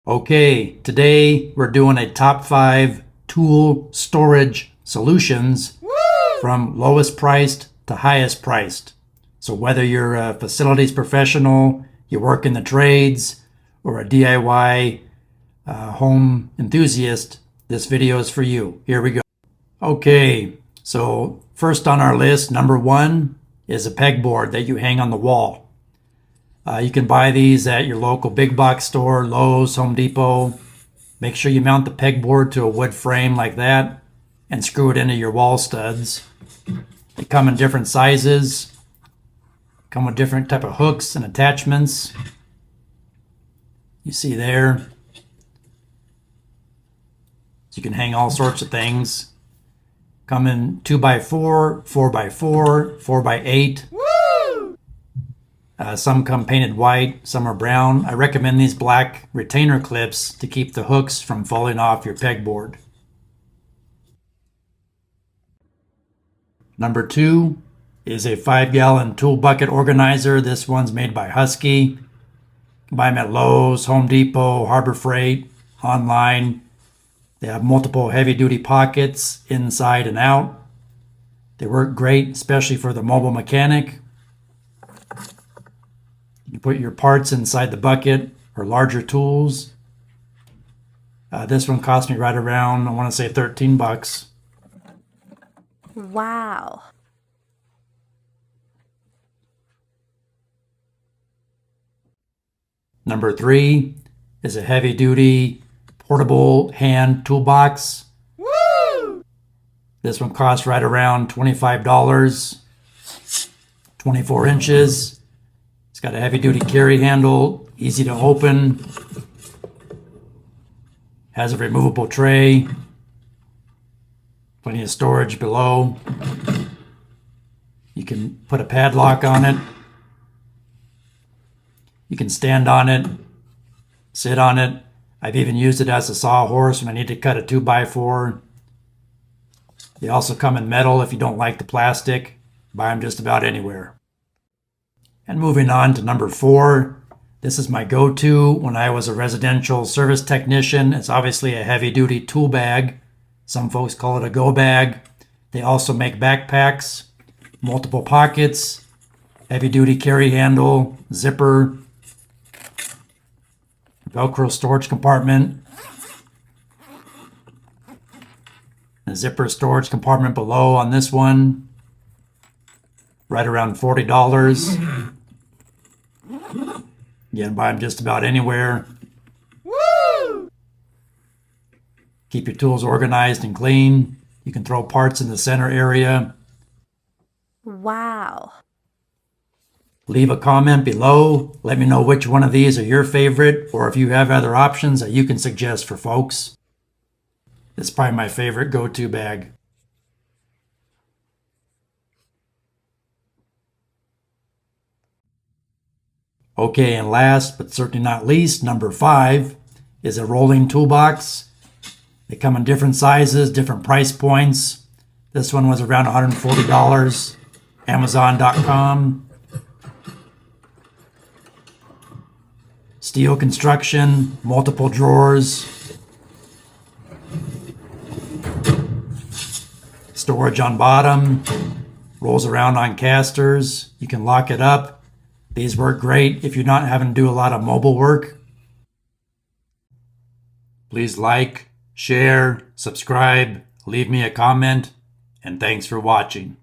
Okay, today we're doing a top 5 tool storage solutions from lowest priced to highest priced. So whether you're a facilities professional, you work in the trades, or a DIY home enthusiast, this video is for you. Here we go. Okay, so first on our list, number 1 is a pegboard that you hang on the wall. You can buy these at your local big box store, Lowe's, Home Depot. Make sure you mount the pegboard to a wood frame like that and screw it into your wall studs. They come in different sizes, come with different type of hooks and attachments. You see there. So you can hang all sorts of things. Come in 2x4, 4x4, 4x8. Some come painted white, some are brown. I recommend these black retainer clips to keep the hooks from falling off your pegboard. Number 2 is a 5-gallon tool bucket organizer. This one's made by Husky. You can buy them at Lowe's, Home Depot, Harbor Freight, online. They have multiple heavy-duty pockets inside and out. They work great, especially for the mobile mechanic. You put your parts inside the bucket or larger tools. This one cost me right around, I want to say $13. Wow. Number 3 is a heavy-duty portable hand toolbox. This one costs right around $25, 24 inches. It's got a heavy-duty carry handle, easy to open. Has a removable tray. Plenty of storage below. You can put a padlock on it. You can stand on it, sit on it. I've even used it as a sawhorse when I need to cut a 2x4. They also come in metal if you don't like the plastic. Buy them just about anywhere. And moving on to number 4, this is my go-to when I was a residential service technician. It's obviously a heavy-duty tool bag. Some folks call it a go bag. They also make backpacks, multiple pockets, heavy-duty carry handle, zipper, Velcro storage compartment, a zipper storage compartment below on this one, right around $40. You can buy them just about anywhere. Keep your tools organized and clean. You can throw parts in the center area. Wow. Leave a comment below. Let me know which one of these are your favorite, or if you have other options that you can suggest for folks. It's probably my favorite go-to bag. Okay, and last but certainly not least, number 5 is a rolling toolbox. They come in different sizes, different price points. This one was around $140. Amazon.com. Steel construction, multiple drawers. Storage on bottom. Rolls around on casters. You can lock it up. These work great if you're not having to do a lot of mobile work. Please like, share, subscribe, leave me a comment, and thanks for watching.